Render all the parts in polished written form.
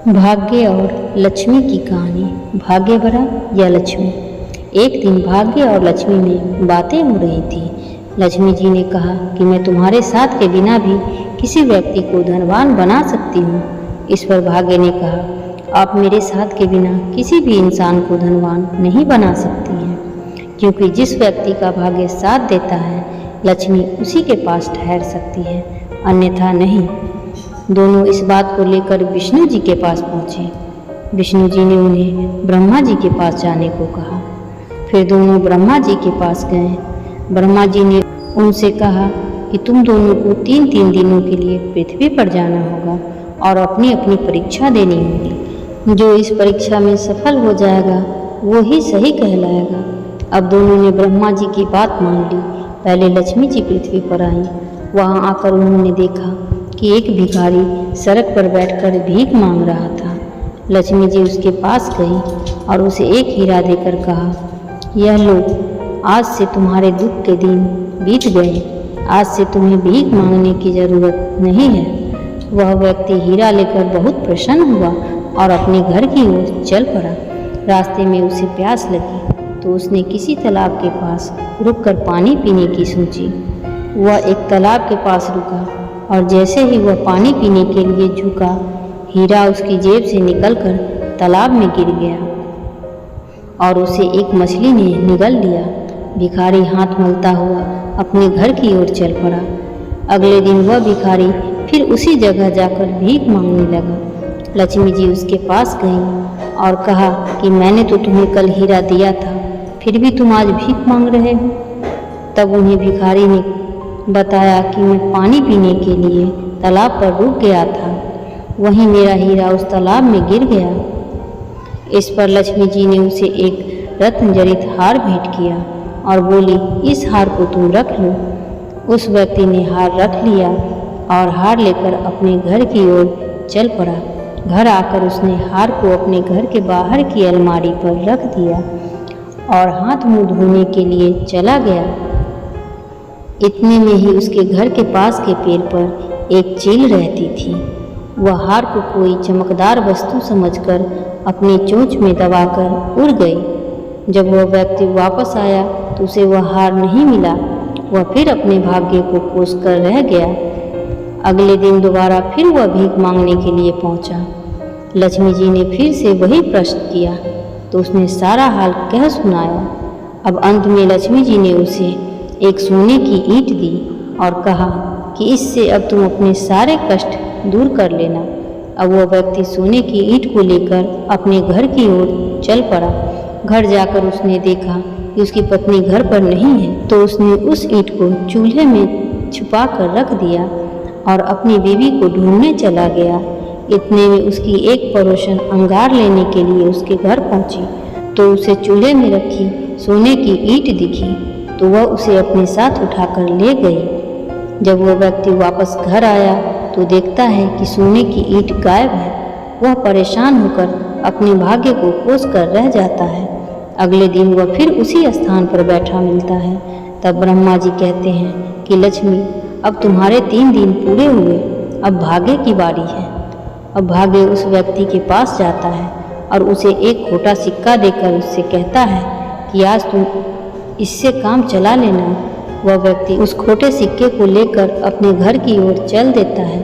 भाग्य और लक्ष्मी की कहानी। भाग्य भरा या लक्ष्मी। एक दिन भाग्य और लक्ष्मी में बातें हो रही थी। लक्ष्मी जी ने कहा कि मैं तुम्हारे साथ के बिना भी किसी व्यक्ति को धनवान बना सकती हूँ। इस पर भाग्य ने कहा, आप मेरे साथ के बिना किसी भी इंसान को धनवान नहीं बना सकती हैं, क्योंकि जिस व्यक्ति का भाग्य साथ देता है लक्ष्मी उसी के पास ठहर सकती है, अन्यथा नहीं। दोनों इस बात को लेकर विष्णु जी के पास पहुँचे। विष्णु जी ने उन्हें ब्रह्मा जी के पास जाने को कहा। फिर दोनों ब्रह्मा जी के पास गए। ब्रह्मा जी ने उनसे कहा कि तुम दोनों को 3-3 दिनों के लिए पृथ्वी पर जाना होगा और अपनी अपनी परीक्षा देनी होगी। जो इस परीक्षा में सफल हो जाएगा वो ही सही कहलाएगा। अब दोनों ने ब्रह्मा जी की बात मान ली। पहले लक्ष्मी जी पृथ्वी पर आई। वहाँ आकर उन्होंने देखा कि एक भिखारी सड़क पर बैठकर भीख मांग रहा था। लक्ष्मी जी उसके पास गई और उसे एक हीरा देकर कहा, यह लो, आज से तुम्हारे दुख के दिन बीत गए। आज से तुम्हें भीख मांगने की जरूरत नहीं है। वह व्यक्ति हीरा लेकर बहुत प्रसन्न हुआ और अपने घर की ओर चल पड़ा। रास्ते में उसे प्यास लगी तो उसने किसी तालाब के पास रुककर पानी पीने की सोची। वह एक तालाब के पास रुका और जैसे ही वह पानी पीने के लिए झुका, हीरा उसकी जेब से निकलकर तालाब में गिर गया और उसे एक मछली ने निगल लिया। भिखारी हाथ मलता हुआ अपने घर की ओर चल पड़ा। अगले दिन वह भिखारी फिर उसी जगह जाकर भीख मांगने लगा। लक्ष्मी जी उसके पास गई और कहा कि मैंने तो तुम्हें कल हीरा दिया था, फिर भी तुम आज भीख मांग रहे हो। तब उन्हें भिखारी ने बताया कि मैं पानी पीने के लिए तालाब पर रुक गया था, वहीं मेरा हीरा उस तालाब में गिर गया। इस पर लक्ष्मी जी ने उसे एक रत्न जड़ित हार भेंट किया और बोली, इस हार को तुम रख लो। उस व्यक्ति ने हार रख लिया और हार लेकर अपने घर की ओर चल पड़ा। घर आकर उसने हार को अपने घर के बाहर की अलमारी पर रख दिया और हाथ मुंह धोने के लिए चला गया। इतने में ही उसके घर के पास के पेड़ पर एक चील रहती थी। वह हार को कोई चमकदार वस्तु समझकर अपनी चोंच में दबाकर उड़ गई। जब वह व्यक्ति वापस आया तो उसे वह हार नहीं मिला। वह फिर अपने भाग्य को कोस कर रह गया। अगले दिन दोबारा फिर वह भीख मांगने के लिए पहुंचा। लक्ष्मी जी ने फिर से वही प्रश्न किया तो उसने सारा हाल कह सुनाया। अब अंत में लक्ष्मी जी ने उसे एक सोने की ईंट दी और कहा कि इससे अब तुम अपने सारे कष्ट दूर कर लेना। अब वह व्यक्ति सोने की ईंट को लेकर अपने घर की ओर चल पड़ा। घर जाकर उसने देखा कि उसकी पत्नी घर पर नहीं है, तो उसने उस ईंट को चूल्हे में छुपा कर रख दिया और अपनी बीवी को ढूंढने चला गया। इतने में उसकी एक पड़ोसन अंगार लेने के लिए उसके घर पहुंची तो उसे चूल्हे में रखी सोने की ईंट दिखी तो वह उसे अपने साथ उठाकर ले गई। जब वह व्यक्ति वापस घर आया तो देखता है कि सोने की ईंट गायब है। वह परेशान होकर अपने भाग्य को कोस कर रह जाता है। अगले दिन वह फिर उसी स्थान पर बैठा मिलता है। तब ब्रह्मा जी कहते हैं कि लक्ष्मी, अब तुम्हारे 3 दिन पूरे हुए, अब भाग्य की बारी है। अब भाग्य उस व्यक्ति के पास जाता है और उसे एक खोटा सिक्का देकर उससे कहता है कि आज तुम इससे काम चला लेना। वह व्यक्ति उस खोटे सिक्के को लेकर अपने घर की ओर चल देता है।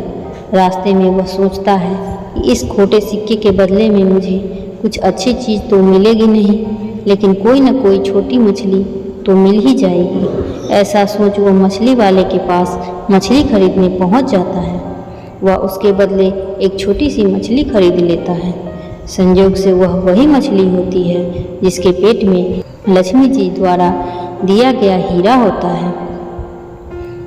रास्ते में वह सोचता है कि इस खोटे सिक्के के बदले में मुझे कुछ अच्छी चीज़ तो मिलेगी नहीं, लेकिन कोई न कोई छोटी मछली तो मिल ही जाएगी। ऐसा सोच वह मछली वाले के पास मछली खरीदने पहुंच जाता है। वह उसके बदले एक छोटी सी मछली खरीद लेता है। संयोग से वह वही मछली होती है जिसके पेट में लक्ष्मी जी द्वारा दिया गया हीरा होता है।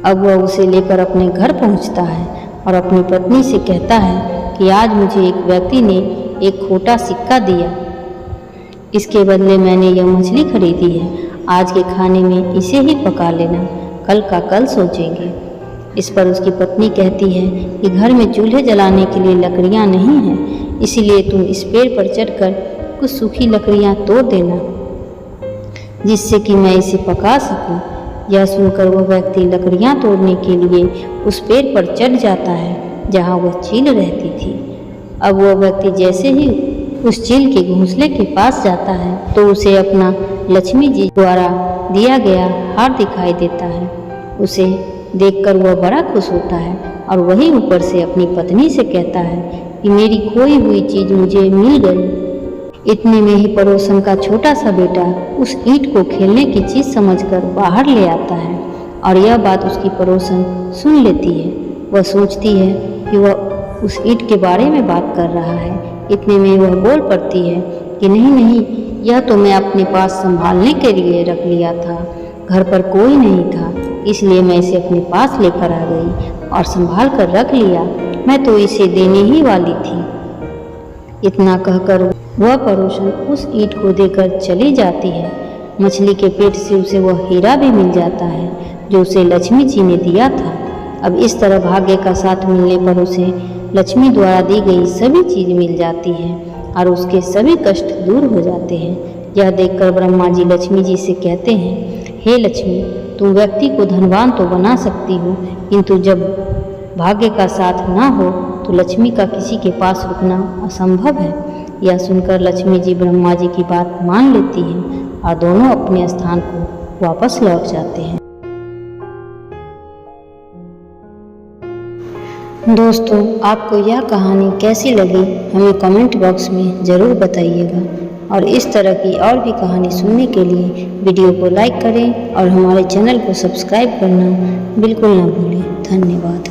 अब वह उसे लेकर अपने घर पहुंचता है और अपनी पत्नी से कहता है कि आज मुझे एक व्यक्ति ने एक खोटा सिक्का दिया, इसके बदले मैंने यह मछली खरीदी है। आज के खाने में इसे ही पका लेना, कल का कल सोचेंगे। इस पर उसकी पत्नी कहती है कि घर में चूल्हे जलाने के लिए लकड़ियाँ नहीं हैं, इसीलिए तुम इस पेड़ पर चढ़कर कुछ सूखी लकड़ियाँ तोड़ देना जिससे कि मैं इसे पका सकूं। यह सुनकर वह व्यक्ति लकड़ियाँ तोड़ने के लिए उस पेड़ पर चढ़ जाता है जहाँ वह चील रहती थी। अब वह व्यक्ति जैसे ही उस चील के घोंसले के पास जाता है तो उसे अपना लक्ष्मी जी द्वारा दिया गया हार दिखाई देता है। उसे देखकर वह बड़ा खुश होता है और वही ऊपर से अपनी पत्नी से कहता है कि मेरी खोई हुई चीज मुझे मिल गई। इतने में ही पड़ोसन का छोटा सा बेटा उस ईंट को खेलने की चीज समझकर बाहर ले आता है और यह बात उसकी पड़ोसन सुन लेती है। वह सोचती है कि वह उस ईंट के बारे में बात कर रहा है। इतने में वह बोल पड़ती है कि नहीं, यह तो मैं अपने पास संभालने के लिए रख लिया था। घर पर कोई नहीं था, इसलिए मैं इसे अपने पास लेकर आ गई और संभाल कर रख लिया। मैं तो इसे देने ही वाली थी। इतना कहकर वह पड़ोसन उस ईंट को देकर चली जाती है। मछली के पेट से उसे वह हीरा भी मिल जाता है जो उसे लक्ष्मी जी ने दिया था। अब इस तरह भाग्य का साथ मिलने पर उसे लक्ष्मी द्वारा दी गई सभी चीज मिल जाती है और उसके सभी कष्ट दूर हो जाते हैं। यह देखकर ब्रह्मा जी लक्ष्मी जी से कहते हैं, हे लक्ष्मी, तुम व्यक्ति को धनवान तो बना सकती हो, किंतु जब भाग्य का साथ ना हो तो लक्ष्मी का किसी के पास रुकना असंभव है। यह सुनकर लक्ष्मी जी ब्रह्मा जी की बात मान लेती हैं और दोनों अपने स्थान को वापस लौट जाते हैं। दोस्तों, आपको यह कहानी कैसी लगी हमें कमेंट बॉक्स में ज़रूर बताइएगा और इस तरह की और भी कहानी सुनने के लिए वीडियो को लाइक करें और हमारे चैनल को सब्सक्राइब करना बिल्कुल ना भूलें। धन्यवाद।